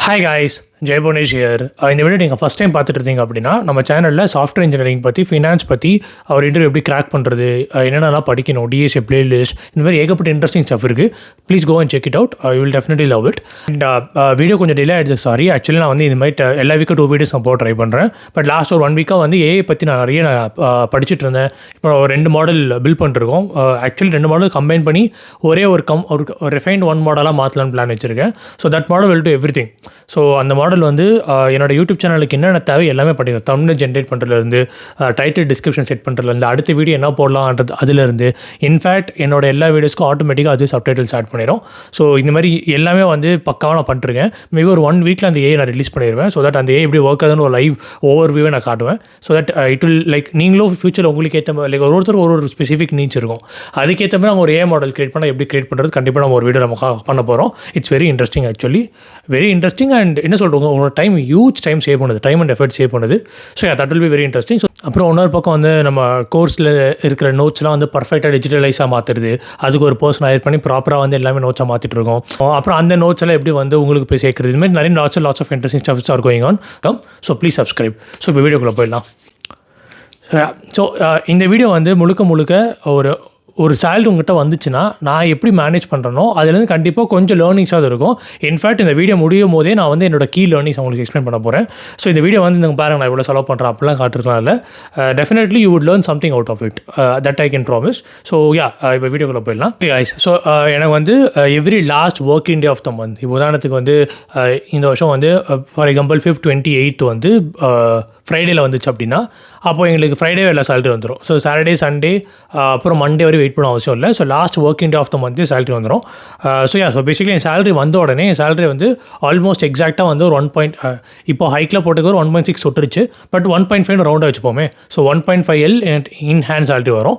Hi guys, Jai Bhuvanesh here. இந்த video நீங்கள் first time பார்த்துட்டு இருந்தீங்க அப்படின்னா நம்ம சேனலில் சாஃப்ட்வேர் இன்ஜினியரிங் பற்றி ஃபினான்ஸ் பற்றி அவர் இன்டர்வியூ எப்படி கிராக் பண்ணுறது, என்னென்னலாம் படிக்கணும், டிஎஸ்ஏ பிளேலிஸ்ட், இந்த மாதிரி ஏகப்பட்ட இன்ட்ரெஸ்டிங் ஸ்டஃப் இருக்குது. Please go and check it out. You will definitely love it. And video கொஞ்சம் டிலே ஆகிடுது, சாரி. ஆக்சுவலி நான் வந்து இந்த மாதிரி எல்லா வீக்கும் 2 வீடியோஸ் நான் போக ட்ரை பண்ணுறேன். பட் லாஸ்ட் ஒரு 1 வீக்காக வந்து ஏஐ பற்றி நான் நிறைய படிச்சுட்டு இருந்தேன். இப்போ 2 மாடல் பில்ட் பண்ணிருக்கோம். ஆக்சுவலி 2 மாடல் கம்பைன் பண்ணி ஒரே ஒரு ரிஃபைன்ட் 1 மாடலாக மாற்றலான்னு பிளான் வச்சுருக்கேன். So that model will do everything. So அந்த மாடல் வந்து என்னோட யூடியூப் சேனலுக்கு என்னென்ன தேவை எல்லாமே பண்ணிடுறேன். தமிழ் ஜென்ரேட் பண்ணுறதுலேருந்து, டைட்டில் டிஸ்கிரிப்ஷன் செட் பண்ணுறதுலேருந்து, அடுத்த வீடியோ என்ன போடலான்றது அதுலேருந்து, இன்ஃபேக்ட் என்னோட எல்லா வீடியோஸ்க்கும் ஆட்டோமேட்டிக்காக அது சப்டைட்டில்ஸ் ஆட் பண்ணிடும். ஸோ இந்த மாதிரி எல்லாமே வந்து பக்காவாக நான் பண்ணிருக்கேன். மேபி ஒரு 1 வீக்கில் அந்த ஏஐ நான் ரிலீஸ் பண்ணிடுவேன். ஸோ தட் அந்த ஏஐ எப்படி ஒர்க் ஆகுதுன்னு ஒரு லைவ் ஓவர் வியூவை நான் காட்டுவேன். So that it will like நீங்களும் ஃபியூச்சர் உங்களுக்கு ஏற்ற மாதிரி லைக் ஒருத்தர் ஒரு ஸ்பெசிஃபிக் நீட்ஸ் இருக்கும். அதுக்கேற்ற மாதிரி நம்ம ஒரு ஏஐ மாடல் கிரியேட் பண்ணால் எப்படி கிரியேட் பண்ணுறது கண்டிப்பாக நம்ம ஒரு வீடியோ நம்ம பண்ண போகிறோம். It's very interesting, actually very interesting. And என்ன சொல்கிறோம், உங்களோட டைம் ஹியூஜ் டைம் சேவ் பண்ணுது, டைம் அண்ட் எஃபர்ட் சேவ் பண்ணுது. So that will be very interesting. So அப்புறம் இன்னொரு பக்கம் வந்து நம்ம கோர்ஸில் இருக்கிற நோட்ஸ்லாம் வந்து பர்ஃபெக்டாக டிஜிட்டலைஸாக மாற்றுறது, அதுக்கு ஒரு பர்சன் ஹையர் பண்ணி ப்ராப்பராக வந்து எல்லாமே நோட்ஸாக மாற்றிட்டு இருக்கோம். அப்புறம் அந்த நோட்ஸ் எல்லாம் எப்படி வந்து உங்களுக்கு போய் சேர்க்குறது, இது மாதிரி நிறைய lots of interesting stuffs are going on. So please subscribe. So இப்போ வீடியோக்குள்ளே போயிடலாம். ஸோ இந்த வீடியோ வந்து முழுக்க ஒரு சேலரி உங்கள்கிட்ட வந்துச்சுன்னா நான் எப்படி மேனேஜ் பண்ணுறனோ அதுலேருந்து கண்டிப்பாக கொஞ்சம் லேர்னிங்ஸாக இருக்கும். இன்ஃபேக்ட் இந்த வீடியோ முடியும் போதே நான் வந்து என்னோட கீ லேர்னிங்ஸ் உங்களுக்கு எக்ஸ்பிளைன் பண்ண போகிறேன். ஸோ இந்த வீடியோ வந்து நீங்கள் பாருங்கள், நான் இவ்வளோ செலவு பண்ணுறேன் அப்படிலாம் காட்டுறதுனால definitely you would learn something out of it. That I can promise. So இப்போ வீடியோக்குள்ளே போயிடலாம். ஸோ எனக்கு வந்து every last working day of the month, இப்போ உதாரணத்துக்கு வந்து இந்த வருஷம் வந்து ஃபார் எக்ஸாம்பிள் 5th 28th வந்து ஃப்ரைடேயில் வந்துச்சு அப்படின்னா அப்போ எங்களுக்கு ஃப்ரைடே எல்லா சேலரி வந்துடும். ஸோ சாட்டர்டே சண்டே அப்புறம் மண்டே வரை வெயிட் பண்ண அவசியம் இல்லை. So last working day of the மந்த்தே சேலரி வந்துடும். ஸோ பேசிக்கலி என் சேலரி வந்த உடனே என் சேலரி வந்து ஆல்மோஸ்ட் எக்ஸாக்டாக வந்து ஒரு 1. இப்போ ஹைக்கில் போட்டுக்கு ஒரு 1.6 ஒட்டுருச்சு. பட் 1.5 ரவுண்டாக வச்சுப்போமே. So 1.5L in hand salary வரும்.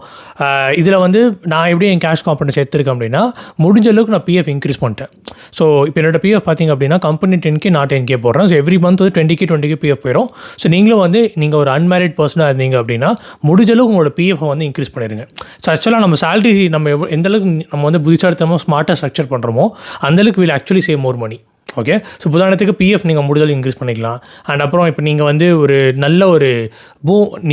இதில் வந்து நான் எப்படி என் கேஷ் காம்பனண்ட் சேர்த்துருக்கேன் அப்படின்னா முடிஞ்ச அளவுக்கு நான் பிஎஃப் இன்க்ரீஸ் பண்ணிட்டேன். ஸோ இப்போ என்னோட பிஎஃப் பார்த்திங்க அப்படின்னா கம்பெனி 10K நான் 10K போடுறேன். ஸோ எவ்ரி மந்த் வந்து 20K பிஎஃப் போயிடும். ஸோ நீங்களும் வந்து நீங்கள் ஒரு அன்மேரிட் பர்சனாக இருந்தீங்க அப்படின்னா முடிஞ்சளவுக்கு உங்களோட பிஎஃப் வந்து இன்க்ரீஸ் பண்ணிடுங்க. ஸோ ஆக்சுவலாக நம்ம சேலரி நம்ம எந்தளவுக்கு நம்ம வந்து புதுசாக ஸ்மார்ட்டாக ஸ்ட்ரக்சர் பண்ணுறோமோ அந்தளவுக்கு will actually save more money. Okay. So உதாரணத்துக்கு பிஎஃப் நீங்கள் முடிஞ்சளவு இன்க்ரீஸ் பண்ணிக்கலாம். அண்ட் அப்புறம் இப்போ நீங்கள் வந்து ஒரு நல்ல ஒரு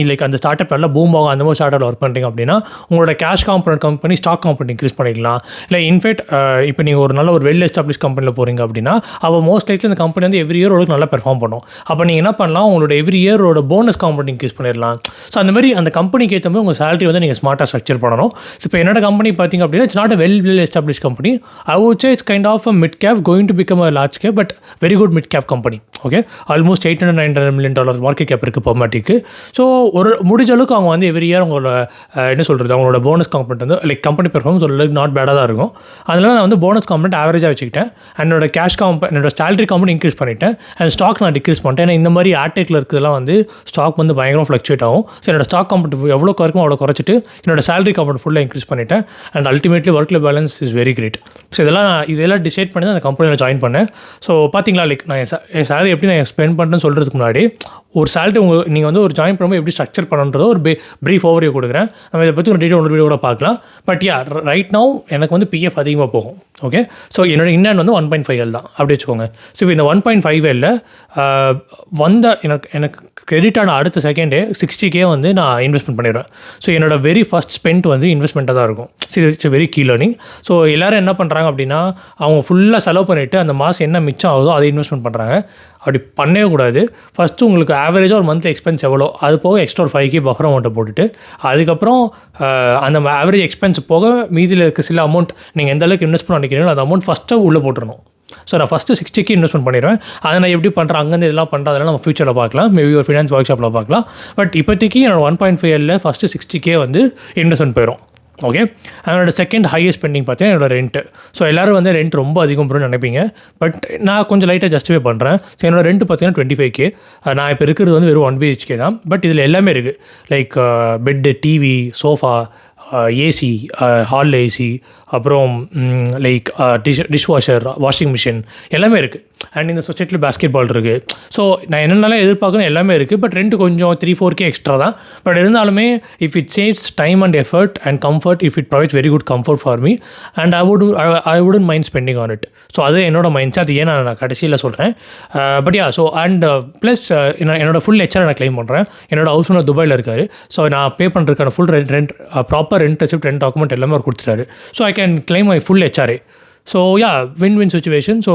லைக் அந்த ஸ்டார்ட் அப் நல்ல பூம் ஆகும் அந்த மாதிரி ஸ்டார்ட் அப்பில் ஒர்க் பண்ணுறீங்க அப்படின்னா உங்களோட cash component company stock component increase பண்ணிக்கலாம். இல்லை இன்ஃபேக்ட் இப்போ நீங்கள் ஒரு நல்ல ஒரு வெல் எஸ்டாப்ளிஷ் கம்பெனியில் போகிறீங்க அப்படின்னா அப்போ மோஸ்ட் லைக்லி அந்த கம்பெனி வந்து எவ்ரி இயர் நல்லா பெர்ஃபார்ம் பண்ணும். அப்போ நீங்கள் என்ன பண்ணலாம், உங்களோட எவ்ரி இயரோட போனஸ் காம்பனண்ட் இன்க்ரீஸ் பண்ணிடலாம். ஸோ அந்த மாதிரி அந்த கம்பெனிக்கு ஏற்ற மாதிரி உங்கள் சேலரி வந்து நீங்கள் ஸ்மார்ட்டாக ஸ்ட்ரக்சர் பண்ணணும். ஸோ இப்போ என்னோட கம்பெனி பார்த்திங்க அப்படின்னா it's not a well establish company. I would say it's kind of a mid cap going to become a large cap, but very good mid cap company. Okay. Almost $800-900 million market cap இருக்குது பர்மாட்டிக்கு. So ஒரு முடிஞ்ச அளவுக்கு அவங்க வந்து every year அவங்களோட என்ன சொல்கிறது அவங்களோட போனஸ் காம்பனண்ட் வந்து லைக் கம்பெனி பெர்ஃபார்மன்ஸ் ஒரு நாட் பேடாக தான் இருக்கும். அதனால நான் வந்து போனஸ் காம்பனண்ட் ஆவரேஜாக வச்சுக்கிட்டேன். என்னோட கேஷ் என்னோட சேலரி காம்பனண்ட் இன்க்ரீஸ் பண்ணிட்டேன். அண்ட் ஸ்டாக் நான் டிக்ரீஸ் பண்ணிட்டேன். ஏன்னா இந்த மாதிரி ஆர்டெக்கில் இருக்கிறதுலாம் வந்து ஸ்டாக் வந்து பயங்கரம் ஃப்ளக்சுவேட் ஆகும். ஸோ என்னோட ஸ்டாக் காம்பனண்ட் எவ்வளோ குறைக்கும் அவ்வளோ குறைச்சிட்டு என்னோட சேலரி காம்பனண்ட் ஃபுல்லாக இன்க்ரீஸ் பண்ணிட்டேன். And ultimately work life balance is very great. So இதெல்லாம் டிசைட் பண்ணி தான் அந்த கம்பெனியில் ஜாயின் பண்ணேன். ஸோ பார்த்தீங்களா, லைக் நான் என் சேலரி எப்படி நான் ஸ்பெண்ட் பண்ணுறேன்னு சொல்கிறதுக்கு முன்னாடி ஒரு சேலரி நீங்கள் வந்து ஒரு ஜாயின் பண்ணும்போது எப்படி ஸ்ட்ரக்சர் பண்ணணுன்றதோ ஒரு ப்ரீஃப் ஓவரியூ கொடுக்குறேன். நம்ம இதை பற்றி ஒரு டீட்டெயில் வீடியோ கூட பார்க்கலாம். பட் ரைட் நவ் எனக்கு வந்து பிஎஃப் அதிகமாக போகும். ஓகே. ஸோ என்னோட இன்னும் வந்து 1.5L தான் அப்படி வச்சுக்கோங்க. ஸோ இப்போ இந்த 1.5L வந்த எனக்கு கிரெடிட் ஆன அடுத்த செகண்டே 60K வந்து நான் இன்வெஸ்ட்மெண்ட் பண்ணிடுவேன். ஸோ என்னோட வெரி ஃபஸ்ட் ஸ்பெண்ட் வந்து இன்வெஸ்ட்மெண்ட்டாக தான் இருக்கும். It's very key learning. So எல்லோரும் என்ன பண்ணுறாங்க அப்படின்னா அவங்க ஃபுல்லாக செலவு பண்ணிவிட்டு அந்த மாதம் என்ன மிச்சம் ஆகுதோ அதை இன்வெஸ்ட்மெண்ட் பண்ணுறாங்க. அப்படி பண்ணவே கூடாது. ஃபஸ்ட்டு உங்களுக்கு ஆவரேஜாக ஒரு மந்த்லி எக்ஸ்பென்ஸ் எவ்வளோ அது போக எக்ஸ்ட்ரா ஒரு 5K பஃபர் அமௌண்ட்டை போட்டுட்டு அதுக்கப்புறம் அந்த ஆவரேஜ் எக்ஸ்பென்ஸ் போக மீதியில் இருக்க சில அமௌண்ட் நீங்கள் எந்த அளவுக்கு இன்வெஸ்ட் பண்ண நினைக்கிறீங்களோ அந்த அமௌண்ட் ஃபஸ்ட்டு உள்ளே போட்டுருணும். ஸோ நான் ஃபஸ்ட்டு 60K இன்வெஸ்ட்மெண்ட் பண்ணிடுவேன். அதை நான் எப்படி பண்ணுறேன் அங்கேருந்து இதெல்லாம் பண்ணுறதுனால நம்ம ஃபியூச்சரில் பார்க்கலாம், மேபி ஒரு ஃபினான்ஸ் ஒர்க் ஷாப்பில் பார்க்கலாம். பட் இப்போதைக்கு என்னோட 1.5L ஃபஸ்ட்டு 60K வந்து இன்வெஸ்ட்மெண்ட் போயிடும். ஓகே. அதனோட செகண்ட் ஹையஸ்ட் ஸ்பெண்டிங் பார்த்தீங்கன்னா என்னோட ரெண்ட்டு. ஸோ எல்லோரும் வந்து ரெண்ட் ரொம்ப அதிகம் போகணும்னு நினைப்பீங்க. பட் நான் கொஞ்சம் லைட்டாக ஜஸ்டிஃபை பண்ணுறேன். ஸோ என்னோட ரெண்ட் பார்த்தீங்கன்னா 25K. நான் இப்போ இருக்கிறது வந்து வெறும் 1 BHK தான். பட் இதில் எல்லாமே இருக்குது. Like bed, TV, sofa, AC, ஹாலில் ஏசி, அப்புறம் லைக் டிஷ்வாஷர், வாஷிங் மிஷின் எல்லாமே இருக்குது. அண்ட் இந்த சொசைட்டியில் பேஸ்கெட் பால் இருக்குது. ஸோ நான் என்னென்னலாம் எதிர்பார்க்கணும் எல்லாமே இருக்குது. பட் ரெண்டு கொஞ்சம் 3-4K எக்ஸ்ட்ரா தான். பட் இருந்தாலுமே if it saves time and effort and comfort, if it provides very good comfort for me and I wouldn't mind spending on it. So அது என்னோட மைண்ட். அது ஏன் நான் கடைசியில் சொல்கிறேன். But yeah, so and plus என்னோட full HR நான் claim பண்ணுறேன். என்னோட ஹவுஸ் ஓனர் துபாயில் இருக்கார். ஸோ நான் பே பண்ணுறதுக்கான full rent proper rent receipt, rent document எல்லாமே அவர் கொடுத்துட்டாரு. So I can claim my full HRA. So yeah, win situation. So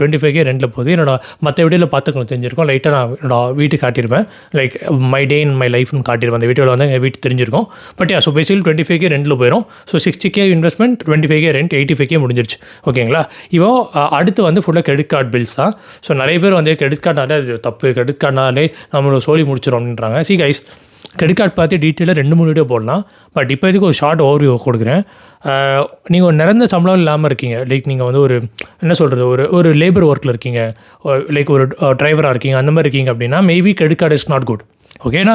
25K ரெண்டில் போகுது. என்னோட மற்ற வீடியோவில் பார்த்துக்கணும் தெரிஞ்சிருக்கும். லைட்டாக நான் என்னோட வீட்டுக்கு காட்டியிருப்பேன். Like my day in my லைஃப்னு காட்டியிருப்பேன். அந்த வீடியோவில் வந்து எங்கள் வீட்டு தெரிஞ்சிருக்கும். But yeah, so basically 25K ரெண்டில் போயிடும். So 60K investment, 25K rent, 85K முடிஞ்சிருச்சு. ஓகேங்களா? இப்போ அடுத்து வந்து ஃபுல்லாக கிரெடிட் கார்டு பில்ஸ் தான். ஸோ நிறைய பேர் வந்து கிரெடிட் கார்டுனாலே அது தப்பு, கிரெடிட் கார்டுனாலே நம்மளோட சோலி முடிச்சிடும் அப்படின்றாங்க. சி கைஸ், கிரெடிட் கார்டு பார்த்து டீட்டெயிலாக 2-3 வீடியோ போடலாம். பட் இப்போ இதுக்கு ஒரு ஷார்ட் ஓவர்வியூ கொடுக்குறேன். நீங்கள் ஒரு நிரந்தர சம்பளம் இல்லாமல் இருக்கீங்க. லைக் நீங்கள் வந்து ஒரு என்ன சொல்கிறது, ஒரு லேபர் ஒர்க்கில் இருக்கீங்க, லைக் ஒரு டிரைவராக இருக்கீங்க, அந்த மாதிரி இருக்கீங்க அப்படின்னா maybe credit card is not good. ஓகேனா,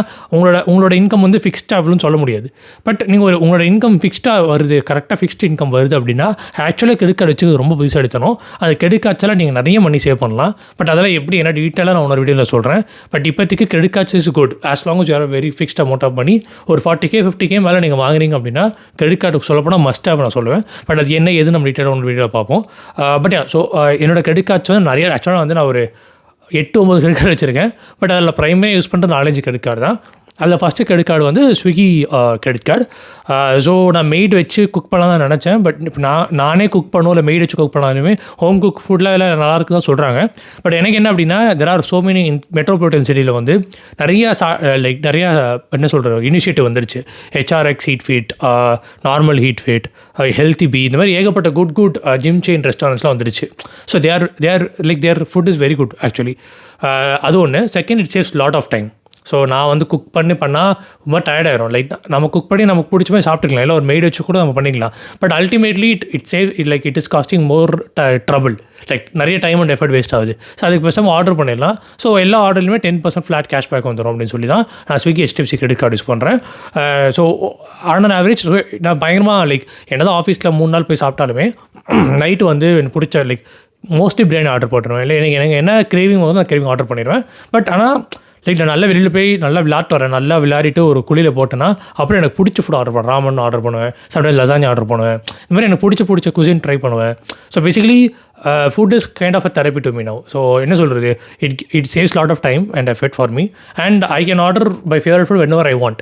உங்களோட இன்கம் வந்து ஃபிக்ஸ்டாக அவ்வளோன்னு சொல்ல முடியாது. பட் நீங்கள் உங்களோட இன்கம் ஃபிக்ஸ்டாக வருது, கரெக்டாக ஃபிக்ஸ்டு இன்கம் வருது அப்படின்னா ஆக்சுவலாக கிரெடிட் கார்டு வச்சு ரொம்ப புதுசாக எடுத்தணும். அது கிரெடிட் கார்ட்ஸெல்லாம் நீங்கள் நிறைய மணி சேவ் பண்ணலாம். பட் அதெல்லாம் எப்படி என்ன டீட்டெயிலாக நான் ஒரு வீடியோவில் சொல்கிறேன். பட் இப்போதைக்கு credit cards is good as long as you have a very fixed amount of money. ஒரு 40K 50K மேலே நீங்கள் வாங்குறீங்க அப்படின்னா கிரெடிட் கார்டுக்கு சொல்லப்போனால் மஸ்ட்டாக நான் சொல்லுவேன். பட் அது என்ன எது நம்ம டீட்டெயிலாக ஒரு வீடியோவில் பார்ப்போம். பட் ஸோ என்னோட கிரெடிட் கார்ட்ஸ் வந்து நிறைய ஆக்சுவலாக வந்து நான் ஒரு 8-9 கிரெடிட் கார்டு வச்சுருக்கேன். பட் அதில் ப்ரைமரி யூஸ் பண்ணுற 4-5 கிரெடிட் கார்டு தான். அதில் ஃபஸ்ட்டு கிரெடிட் கார்டு வந்து ஸ்விக்கி கிரெடிட் கார்டு. ஸோ நான் மெய்டு வச்சு குக் பண்ணலாம் தான் நினச்சேன். பட் இப்போ நானே குக் பண்ணுவோம், இல்லை மெய்டு வச்சு குக் பண்ணாலுமே ஹோம் குக் ஃபுட்டில் எல்லாம் நல்லாயிருக்கு தான் சொல்கிறாங்க. பட் எனக்கு என்ன அப்படின்னா, there are so many metropolitan சிட்டியில் வந்து நிறையா நிறையா என்ன சொல்கிறது இனிஷியேட்டிவ் வந்துருச்சு. HRX eat fit, normal eat fit, healthy B, இந்த மாதிரி ஏகப்பட்ட குட் ஜிம் செயின் ரெஸ்டாரண்ட்ஸ்லாம் வந்துருச்சு. So their food is very good actually. அது ஒன்று. Second, it saves lot of time. So நான் வந்து குக் பண்ணால் ரொம்ப டயர்டாயிரும். லைக் நம்ம குக் பண்ணி நமக்கு பிடிச்ச மாதிரி சாப்பிட்டுக்கலாம், இல்லை ஒரு மெய்டு வச்சு கூட நம்ம பண்ணிக்கலாம். But ultimately it is costing more trouble. Like நிறைய டைம் அண்ட் எஃபர்ட் வேஸ்ட் ஆகுது. ஸோ அதுக்கு பேசாமல் ஆர்டர் பண்ணிடலாம். ஸோ எல்லா ஆர்டர்லையுமே 10% ஃப்ளாட் கேஷ் பேக் வந்துடும் அப்படின்னு சொல்லி தான் நான் Swiggy HDFC credit card use பண்ணுறேன். ஸோ ஆன் ஆவரேஜ் நான் பயங்கரமாக லைக் என்னதான் ஆஃபீஸில் 3 நாள் போய் சாப்பிட்டாலுமே நைட்டு வந்து எனக்கு பிடிச்ச லைக் மோஸ்ட்லி பிரியாணி ஆர்டர் போட்டுருவேன். இல்லை எனக்கு என்ன கிரேவிங் போதும் நான் கிரேவிங் ஆர்டர் பண்ணிடுவேன். பட் ஆனால் லைக் நான் நல்லா வெளியில் போய் நல்லா விளையாட்டு வரேன், நல்லா விளையாடிட்டு ஒரு குழியில் போட்டேன்னா அப்புறம் எனக்கு பிடிச்ச ஃபுட் ஆர்டர் பண்ணுவேன். ராமன் ஆர்டர் பண்ணுவேன், சம்டைம்ஸ் லசானி ஆர்டர் பண்ணுவேன். இந்த மாதிரி எனக்கு பிடிச்ச குசின் ட்ரை பண்ணுவேன். So basically food is kind of a therapy to me now. So என்ன சொல்கிறது, it saves lot of time and effort for me. And I can order my favourite food whenever I want.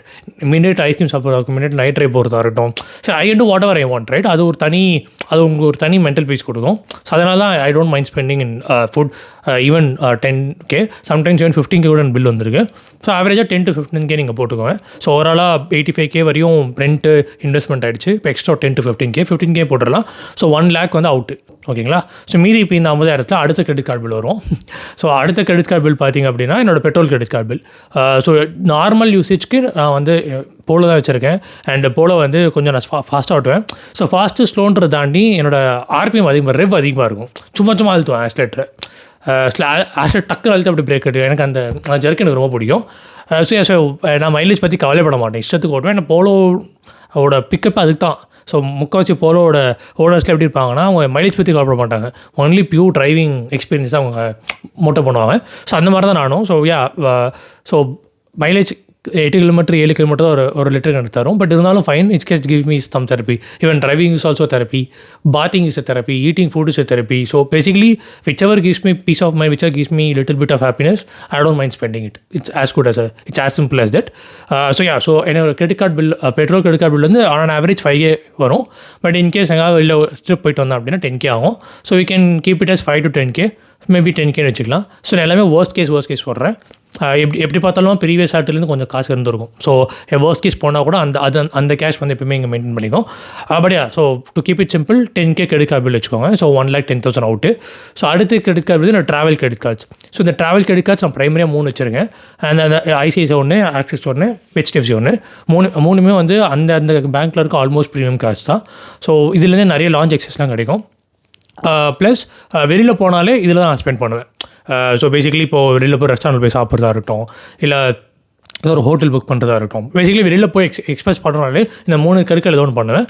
Immediate ice cream சாப்பிட்றதுக்கு immediate night drive போகிறதா இருக்கட்டும். So I can do whatever I want, right? அது உங்களுக்கு ஒரு தனி mental piece கொடுக்கும். So அதனால தான் ஐ don't mind spending in food even 10K, sometimes even 15K கூட பில் வந்திருக்கு. ஸோ ஆவரேஜாக 10 to 15K நீங்கள் போட்டுக்கோங்க. ஸோ ஓவராலாக 85K வரையும் ரெண்ட்டு இன்வெஸ்ட்மெண்ட் ஆகிடுச்சு. இப்போ எக்ஸ்ட்ரா 10 to 15K போட்டுடலாம். ஸோ 1 lakh வந்து அவுட்டு. ஓகேங்களா? ஸோ மீதி இப்போ இந்த 50,000 அடுத்த கிரெடிட் கார்டு பில் வரும். ஸோ அடுத்த கிரெடிட் கார்டு பில் பார்த்திங்க அப்படின்னா என்னோட petrol credit card bill. So normal யூசேஜ்க்கு நான் வந்து போலோ தான் வச்சுருக்கேன். அண்ட் போலோ வந்து கொஞ்சம் நான் ஃபாஸ்ட்டாக ஓட்டுவேன். ஸோ ஃபாஸ்ட்டு ஸ்லோன்றதை தாண்டி என்னோட RPM அதிகமாக இருக்கும். சும்மா அழுத்துவேன் ஆக்சிலேட்டர் டக்குன்னு அழுத்து அப்படி பிரேக் கட்டு. எனக்கு அந்த ஜர்க்கு எனக்கு ரொம்ப பிடிக்கும். ஸோ நான் மைலேஜ் பற்றி கவலைப்பட மாட்டேன், இஷ்டத்துக்கு ஓட்டுவேன். ஏன்னா போலோவோட பிக்கப் அதுக்கு தான். ஸோ முக்கால்வாசி போலோவோட ஓனர்ஸில் எப்படி இருப்பாங்கன்னா, அவங்க மைலேஜ் பற்றி கவலைப்பட மாட்டாங்க. ஒன்லி பியூர் டிரைவிங் எக்ஸ்பீரியன்ஸ் தான் அவங்க மோட்டோ பண்ணுவாங்க. ஸோ அந்த மாதிரி தான் நானும். So so mileage 8 kilometre 7 kilometre ஒரு லிட்டருக்கு எனக்கு தரும். பட் இருந்தாலும் fine, it's case give me some therapy. Even driving is also therapy, bathing is a therapy, eating food is a therapy. So basically whichever gives me peace of mind, whichever gives me little bit of happiness, I don't mind spending it. It's as simple as that. So என்னோட credit card bill, petrol credit card bill வந்து on average 5K வரும். But in case எங்கேயாவது வெளில trip போயிட்டு வந்தோம் அப்படின்னா 10K ஆகும். So you can keep it as 5 to 10K, maybe 10K வச்சுக்கலாம். ஸோ நான் எல்லாமே worst case போடுறேன். எப்படி பார்த்தாலும் ப்ரீவியஸ் ஆர்ட்லேருந்து கொஞ்சம் காசு இருந்திருக்கும். ஸோ worst case போனால் கூட அந்த கேஷ் வந்து எப்பவுமே இங்கே மெயின்டைன் பண்ணிக்கும். But so to keep it simple 10K credit card bill வச்சுக்கோங்க. So 1,10,000 out. ஸோ அடுத்த கிரெடிட் கார்டு வந்து நான் ட்ராவல் கிரெடிட் கார்ட்ஸ். ஸோ இந்த ட்ராவல் கிரெடிட் கார்ட்ஸ் நான் ப்ரைமரியாக 3 வச்சுருக்கேன். அந்த ICICI ஒன்று, ஆக்சிஸ் ஒன்று, HDFC ஒன்று. மூணுமே வந்து அந்த பேங்க்கில் இருக்க ஆல்மோஸ்ட் ப்ரீமியம் கார்ட்ஸ் தான். ஸோ இதுலேருந்து நிறைய லான்ச் எக்ஸஸ்லாம் கிடைக்கும். ப்ளஸ் வெளியில் போனாலே இதில் தான் நான் ஸ்பெண்ட் பண்ணுவேன். ஸோ பேசிக்கலி இப்போது வெளியில் போய் ரெஸ்டாரண்ட் போய் சாப்பிட்றதா இருக்கட்டும், இல்லை ஏதோ ஒரு ஹோட்டல் புக் பண்ணுறதா இருக்கட்டும். பேசிக்கலி வெளியில் போய் எக்ஸ்பிரஸ் பண்ணுறனாலே இந்த 3 கிரெடிட் ஏதோ ஒன்று பண்ணுவேன்.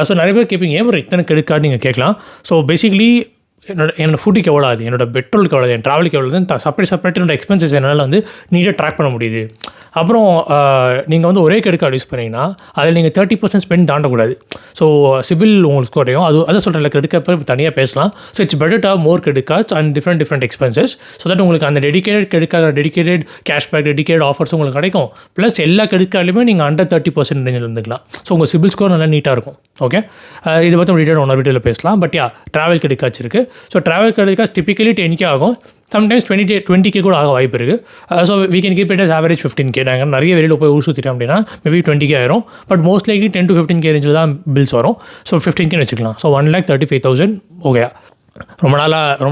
ஸோ நிறைய பேர் கேட்பீங்க, ஏன் ஒரு இத்தனை கிரெடிட் கார்டு நீங்கள் கேட்கலாம். ஸோ பேசிக்கலி என்னோடய ஃபுட்டுக்கு எவ்வளோ ஆகுது, என்னோட பெட்ரோலுக்கு எவ்வளோ, என் ட்ராவலுக்கு எவ்வளோ, செப்பரேட் என்னோட எக்ஸ்பென்சஸ் என்னால் வந்து நீட்டாக ட்ராக் பண்ண முடியுது. அப்புறம் நீங்கள் வந்து ஒரே கிரெடிட் கார்டு யூஸ் பண்ணிங்கன்னா அதில் நீங்கள் 30% ஸ்பெண்ட் தாண்டக்கூடாது. ஸோ சிபில் உங்களுக்கு குறையும். அதை சொல்கிறேன், கிரெடிட் கார்டு தனியாக பேசலாம். So it's better to have more credit cards and different expenses. So that உங்களுக்கு அந்த dedicated credit card, dedicated cashback, dedicate offers உங்களுக்கு கிடைக்கும். ப்ளஸ் எல்லா கிரெடிட் கார்டுலையுமே நீங்கள் அண்டர் 30% ரேஞ்சில் இருந்துக்கலாம். ஸோ உங்கள் சிபில் ஸ்கோர் நல்லா நீட்டாக இருக்கும். ஓகே, இதை பற்றி டீட்டெயில் ஒன்றா வீடியோவில் பேசலாம். பட் ட்ராவல் கிரெடிட் கார்ட்ஸ் இருக்குது. So travel credit cards typically 10K ஆகும். சம்டைம்ஸ் 20K கூட ஆக வாய்ப்பு இருக்குது. So we can keep it as average 15K. நாங்கள் நிறைய வெளியில் போய் ஊர் சுற்றிட்டோம் அப்படின்னா மேபி 20K ஆயிரும். But most likely 10 to 15K ரேஞ்சில் தான் பில்ஸ் வரும். ஸோ 15K வச்சுக்கலாம். So 1,35,000 okay. ரொம்ப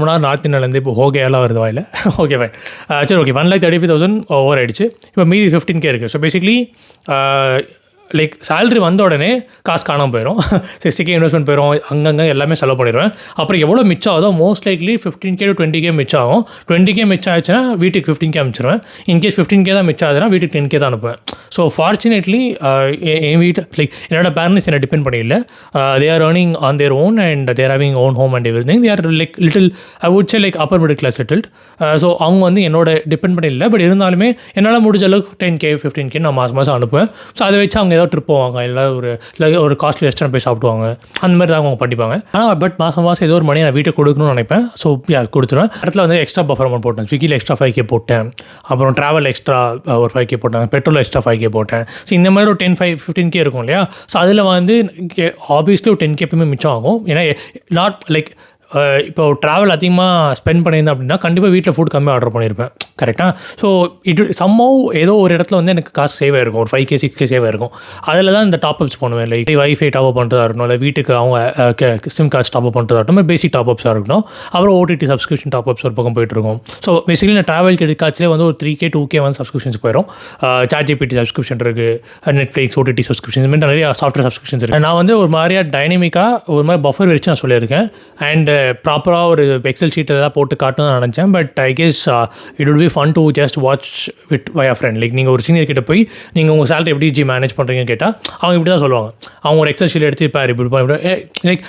நாள் நார்த் இந்தியாவிலேருந்து இப்போ ஓகேலாம் வருது வாயில். ஓகே ஃபைன், சரி ஓகே. 1,35,000 ஓவர் ஆகிடுச்சு. இப்போ மீதி 15K இருக்குது. ஸோ பேசிக்லி லைக் சேலரி வந்த உடனே காசு காணாமல் போயிடும். 60K இன்வெஸ்ட்மெண்ட் போயிடும், அங்கங்கே எல்லாமே செலவு பண்ணிடுவேன். அப்புறம் எவ்வளோ மிச்சம் ஆகுதோ most likely 15K to 20K மிச்சம் ஆகும். 20K மிச்சம் ஆச்சுன்னா வீட்டுக்கு 15K அனுப்பிச்சிடுவேன். இன்கேஸ் 15K தான் மிச்சம் ஆகுதுன்னா வீட்டுக்கு 10K தான் அனுப்புவேன். ஸோ ஃபார்ச்சுனேட்லி என் வீட்டு லைக் என்னோட பேரண்ட்ஸ் என்னை டிபெண்ட் பண்ணியில்ல. They are earning on their own and their having own home and everything. They are like little I would say like upper middle class settled. So அவங்க வந்து என்னோட depend பண்ணியில்லை. But இருந்தாலுமே என்னால் முடிஞ்ச அளவுக்கு 10K 15K நான் மாதம் அனுப்புவேன். ஸோ அதை வச்சு அவங்க ஏதோ ட்ரிப் போவாங்க, இல்லை ஒரு காஸ்ட்லி ரெஸ்டாரண்ட் போய் சாப்பிடுவாங்க. அந்த மாதிரி தான் அவங்க பண்ணிப்பாங்க. ஆனால் பட் மாதம் ஏதோ ஒரு மணி நான் வீட்டுக்கு கொடுக்கணும்னு நினைப்பேன். ஸோ கொடுத்துருவேன். இடத்துல வந்து எக்ஸ்ட்ரா பஃபர் அமௌண்ட் போட்டேன். ஸ்விக்கியில் எக்ஸ்ட்ரா 5K போட்டேன். அப்புறம் ட்ராவல் எக்ஸ்ட்ரா ஒரு 5K போட்டேன். பெட்ரோல் எக்ஸ்ட்ரா 5K போட்டேன். ஸோ இந்த மாதிரி ஒரு 15K இருக்கும் இல்லையா. ஸோ அதில் வந்து ஆப்வியஸ்லி ஒரு 10K எப்பவுமே மிச்சம் ஆகும். ஏன்னா நாட் லைக் இப்போ ட்ராவல் அதிகமாக ஸ்பெண்ட் பண்ணியிருந்தேன் அப்படின்னா கண்டிப்பாக வீட்டில் ஃபுட் கம்மியாக ஆர்டர் பண்ணியிருப்பேன். கரெக்டாக. ஸோ சம்மவ் ஏதோ ஒரு இடத்துல வந்து எனக்கு காசு சேவ் ஆயிருக்கும். ஒரு 5K 6K சேவ் ஆயிருக்கும். அதில் தான் இந்த டாப்அப்ஸ் பண்ணுவேன். லைக் வைஃபை டாப்அப் பண்ணுறதா இருக்கணும், இல்லை வீட்டுக்கு அவங்க சிம் கார்ட்ஸ் டாப்அப் பண்ணுறதா இருக்கட்டும், பேசிக் டாப்அப்ஸாக இருக்கட்டும். அப்புறம் OTT சப்ஸ்கிரிப்ஷன் டாப்அப்ஸ் ஒரு பக்கம் போயிட்டுருக்கும். ஸோ பேசிக்கலி நான் ட்ராவல் கிரெடிட் கார்ட்ஸ்லேயே வந்து ஒரு 3K 2K வந்து சப்ஸ்கிரிப்ஷன்ஸ் போயிடும். ChatGPT சப்ஸ்கிரிப்ஷன் இருக்குது, நெட்ஃப்ளிக்ஸ், OTT சப்ஸ்கிரிப்ஷன்ஸ், இந்த மாதிரி நிறைய சாஃப்ட்வேர் சப்ஸ்கிரிப்ஷன்ஸ் இருக்குது. நான் வந்து ஒரு மாதிரியா டைனமிக்காக ஒரு மாதிரி பஃபர் வச்சு நான் சொல்லியிருக்கேன். அண்ட் ப்ராப்பராக ஒரு எக்ஸல் ஷீட் எதாவது போட்டு காட்டணும்னு நினச்சேன். But I guess it will be fun to just watch with my friend. Like நீங்கள் ஒரு சீனியர் கிட்ட போய் நீங்கள் உங்கள் சேலரி எப்படி மேனேஜ் பண்ணுறீங்கன்னு கேட்டால் அவங்க இப்படி தான் சொல்லுவாங்க. அவங்க ஒரு எக்ஸல் ஷீட் எடுத்து இப்போ இப்படி லைக்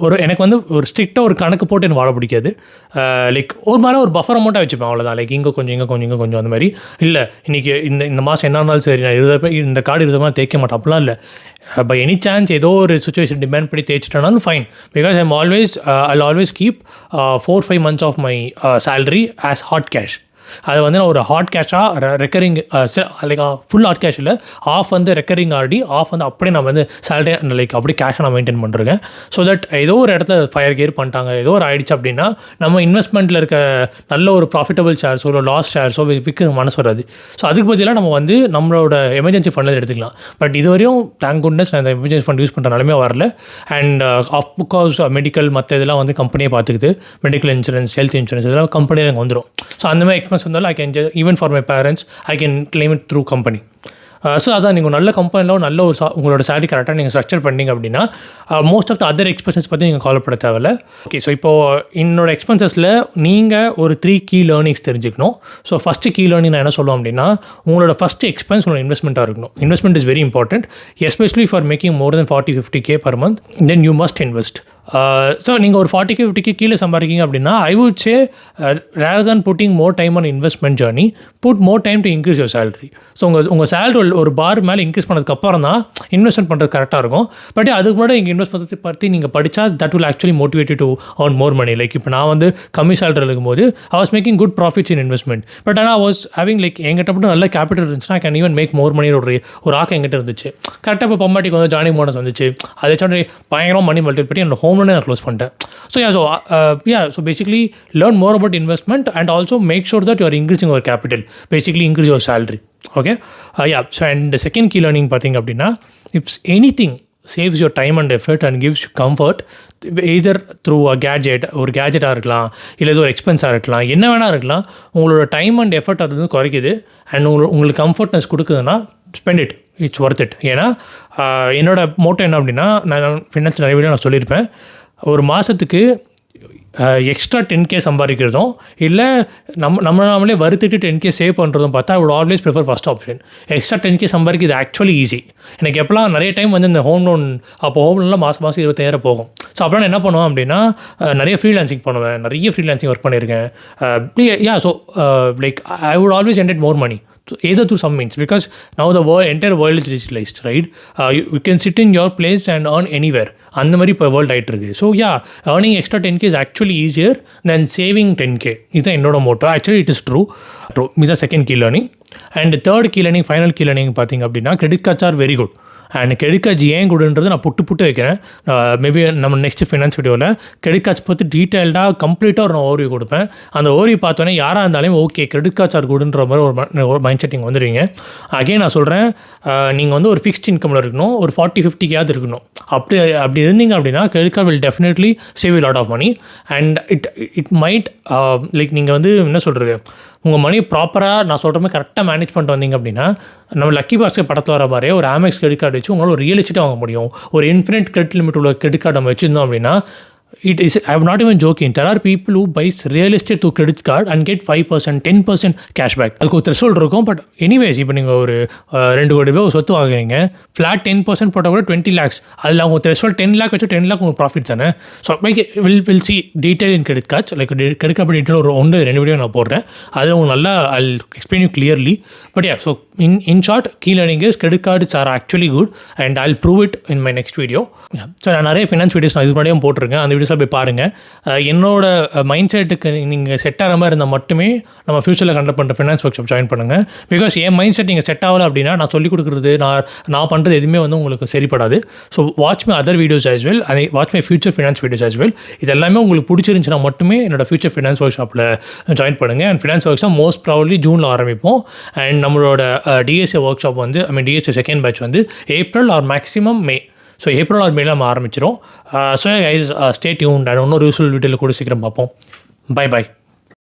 ஒரு எனக்கு வந்து ஒரு ஸ்ட்ரிக்டாக ஒரு கணக்கு போட்டு எனக்கு வாழ பிடிக்காது. லைக் ஒரு மாதிரி ஒரு பஃபர் அமௌண்ட்டாக வச்சுப்பேன், அவ்வளோதான். லைக் இங்கே கொஞ்சம் அந்த மாதிரி இல்லை. இன்றைக்கி இந்த மாதம் என்ன இருந்தாலும் சரி நான் 20 இந்த கார்டு 20 தேய்க்க மாட்டேன், அப்படிலாம் இல்லை. பை எனி சான்ஸ் ஏதோ ஒரு சுச்சுவேஷன் டிமாண்ட் பண்ணி தேய்ச்சிட்டேனாலும் fine. Because I always keep 4-5 months of my salary as hot cash. அது வந்து நான் ஒரு ஹாட் கேஷாக recurring like full hot cash இல்லை, ஆஃப் வந்து ரெக்கரிங் ஆர்டி, ஆஃப் வந்து அப்படியே நான் வந்து சேலரி லைக் அப்படி கேஷை நான் மெயின்டைன் பண்ணுறேன். ஸோ தட் ஏதோ ஒரு இடத்துல ஃபயர் கேர் பண்ணிட்டாங்க, ஏதோ ஒரு ஆயிடுச்சு அப்படின்னா நம்ம இன்வெஸ்ட்மெண்ட்டில் இருக்க நல்ல ஒரு ப்ராஃபிட்டபிள் ஷேர்ஸோ இல்லை லாஸ் ஷேர்ஸோ விற்க மனசு வராது. ஸோ அதுக்கு பதிலாக நம்ம வந்து நம்மளோட எமர்ஜென்சி ஃபண்டில் எடுத்துக்கலாம். பட் இது வரையும் தேங்க் குட்னஸ் நான் இந்த எமர்ஜென்சி ஃபண்ட் யூஸ் பண்ணுற நிலமே வரல. அண்ட் ஆஃப்கோர்ஸ் மெடிக்கல் மற்ற இதெல்லாம் வந்து கம்பெனியே பார்த்துக்குது. மெடிக்கல் இன்சூரன்ஸ், ஹெல்த் இன்சூரன்ஸ் இதெல்லாம் கம்பெனியில் எனக்கு வந்துடும். ஸோ அந்த மாதிரி எக்ஸ்பென்ஸ் வந்தாலும் I can just, even for my parents, I can claim it through company. So அதான் நீங்கள் நல்ல கம்பெனியில் நல்ல ஒரு உங்களோட சேலரி கரெக்டாக நீங்கள் ஸ்ட்ரக்சர் பண்ணிங்க அப்படின்னா most of the other expenses பற்றி நீங்கள் கவலைப்பட தேவையில்ல. ஓகே, ஸோ இப்போது என்னோட எக்ஸ்பென்சஸில் நீங்கள் ஒரு 3 key learnings தெரிஞ்சுக்கணும். ஸோ ஃபஸ்ட்டு கீ லேர்னிங் நான் என்ன சொல்லுவோம் அப்படின்னா, உங்களோட ஃபஸ்ட்டு எக்ஸ்பென்ஸ் உங்களோட இன்வெஸ்ட்மெண்ட்டாக இருக்கணும். Investment is very important, especially for making more then 40-50K per month. Then you must invest. So நீங்கள் ஒரு 40K-50K கீழே சம்பாதிக்கிங்க அப்படின்னா I would say rather than putting more time on investment journey, put more time to increase your salary. So உங்கள் salary ஒரு bar மேலே increase பண்ணதுக்கப்புறம் தான் இன்வெஸ்ட்மெண்ட் பண்ணுறது கரெக்டாக இருக்கும். பட் அதுக்கு முன்னாடி இங்கே இன்வெஸ்ட் பற்றி நீங்கள் படித்தா that will actually motivate to earn more money. Like இப்போ நான் வந்து கம்மி சேலரி இருக்கும்போது I was making good profits in investment. But ஆனால் ஐ வாஸ் ஹேவிங் லைக் எங்கிட்ட மட்டும் நல்ல கேபிட்டல் இருந்துச்சுன்னா I can even make more money ஒரு ஆக்கம் எங்கிட்ட இருந்துச்சு. கரெக்டாக இப்போ பம்பாட்டிக்கு வந்து ஜாயினிங் போனஸ் வந்துச்சு. அதை சொன்ன பயங்கரமாக மணி மல்டிபிள் பண்ணி என்னோட ஹோம் லோனே நான் க்ளோஸ் பண்ணிட்டேன். So basically learn more about investment and also make sure that you are increasing your capital, basically increase your salary. Okay, so and the second key learning பார்த்தீங்க அப்படின்னா, if anything saves your time and effort and gives you comfort, either through a gadget, ஒரு கேஜெட்டாக இருக்கலாம், இல்லை ஏதோ ஒரு எக்ஸ்பென்ஸாக இருக்கலாம், என்ன வேணால் இருக்கலாம், உங்களோட டைம் அண்ட் எஃபர்ட் அது வந்து குறைக்குது அண்ட் உங்களுக்கு கம்ஃபர்ட்னஸ் கொடுக்குதுன்னா spend it, it's worth it. ஏன்னா என்னோட மோட்டோ என்ன அப்படின்னா, நான் ஃபினான்ஸ் நிறைய வீடியோ நான் சொல்லியிருப்பேன், ஒரு மாதத்துக்கு எக்ஸ்ட்ரா 10K சம்பாதிக்கிறதும் இல்லை நாமளே வருத்திட்டு 10K சேவ் பண்ணுறதும் பார்த்தா ஐ would always prefer first option. Extra 10K சம்பாதிக்கிறது ஆக்சுவலி ஈஸி. எனக்கு எப்போலாம் நிறைய டைம் வந்து இந்த ஹோம் லோன் அப்போ ஹோம் லோனில் மாதம் 20,000 போகும். ஸோ அப்போலாம் என்ன பண்ணுவேன் அப்படின்னா நிறைய ஃப்ரீலான்சிங் பண்ணுவேன், நிறைய ஃப்ரீலான்சிங் ஒர்க் பண்ணியிருக்கேன். So like I would always generate more money either through some means, because now the entire world is digitalized, right? You can sit in your place and earn anywhere. அந்த மாதிரி இப்போ world ஆகிட்டு இருக்கு. So earning extra 10K is actually easier than saving 10K. இதுதான் என்னோட motto. Actually it is true. இதுதான் second key learning. And third key learning, final key learning பார்த்தீங்க அப்படின்னா credit cards are very good. And credit cards ஏன் கூடன்றது நான் புட்டு வைக்கிறேன். மேபி நம்ம நெக்ஸ்ட் ஃபினான்ஸ் வீடியோவில் கிரெடிட் கார்ட்ஸ் பற்றி டீட்டெயில்டாக கம்ப்ளீட்டாக ஒரு ஓரியூ கொடுப்பேன். அந்த ஓரியூ பார்த்தோன்னே யாராக இருந்தாலும் ஓகே கிரெடிட் கார்ட்ஸ் ஆர் குடுன்ற மாதிரி ஒரு மைண்ட் செட்டிங் வந்துடுவீங்க. அகைன் நான் சொல்கிறேன், நீங்கள் வந்து ஒரு ஃபிக்ஸ்ட் இன்கமில் இருக்கணும், ஒரு 40-50K இருக்கணும். அப்படி இருந்தீங்க அப்படின்னா credit card will definitely save you lot of money. And it might like நீங்கள் வந்து என்ன சொல்கிறது, உங்கள் மணி ப்ராப்பராக நான் சொல்கிற மாதிரி கரெக்டாக மேனேஜ் பண்ணிட்டு வந்தீங்க அப்படின்னா நம்ம லக்கி பாஸ்கெட் படத்தில் வர மாதிரியே ஒரு ஆமெக்ஸ் கிரெடிட் கார்டு வச்சு உங்களால் ஒரு ரியல் எஸ்டேட் வாங்க முடியும். ஒரு இன்ஃபினிட் கிரெடிட் லிமிட் உள்ள கிரெடிட் கார்டு நம்ம வச்சுருந்தோம் அப்படின்னா it is, I am not even joking, there are people who buys real estate through credit card and get 5%, 10% cashback. அதுக்கு ஒரு த்ரெஷோல்ட் இருக்கும். பட் எனிவேஸ் இப்போ நீங்கள் ஒரு 2 கோடி ரூபாய் சொத்து வாங்குறீங்க, ஃப்ளாட் 10% போட்டால் கூட 20 lakhs. அதில் அவங்க த்ரெஷோல்ட் 10 lakh வச்சு 10 lakh உங்களுக்கு ப்ராஃபிட் தானே. So like will see detail in credit cards. Like credit card detail ஒரு 1-2 வீடியோ நான் போடுறேன். அது உங்களுக்கு நல்லா I explain you clearly. But so in short, key learning is credit cards are actually good and I'll prove it in my next video. So நான் நிறைய finance videos நான் இது முன்னாடியும் போட்டிருக்கேன். அந்த வீடியோஸில் போய் பாருங்கள். என்னோட மைண்ட் செட்டுக்கு நீங்கள் செட் ஆகிற மாதிரி இருந்தால் மட்டுமே நம்ம ஃபியூச்சரில் கண்டக்ட் பண்ணுற ஃபினான்ஸ் ஒர்க் ஷாப் ஜாயின் பண்ணுங்கள். பிகாஸ் என் மைண்ட் செட் நீங்கள் செட் ஆகலை அப்படின்னா நான் சொல்லிக் கொடுக்குறது நான் பண்ணுறது எதுவுமே வந்து உங்களுக்கு சரிப்படாது. So watch my other videos as well, அதை watch my future finance videos as well. இது எல்லாமே உங்களுக்கு பிடிச்சிருந்துச்சுன்னா மட்டுமே என்னோட ஃபியூச்சர் ஃபினான்ஸ் ஒர்க் ஷாப்பில் ஜாயின் பண்ணுங்கள். And finance workshop most probably ஜூனில் ஆரம்பிப்போம். அண்ட் நம்மளோட டிஎஸ்ஏ ஒர்க் ஷாப் வந்து டிஎஸ்ஏ செகண்ட் பேட்ச் வந்து April or maximum May. So April or மேல நம்ம ஆரம்பிச்சிடும். So guys stay tuned. And இன்னொரு யூஸ்ஃபுல் வீடியோவில் கூட சீக்கிரம் பார்ப்போம். பை.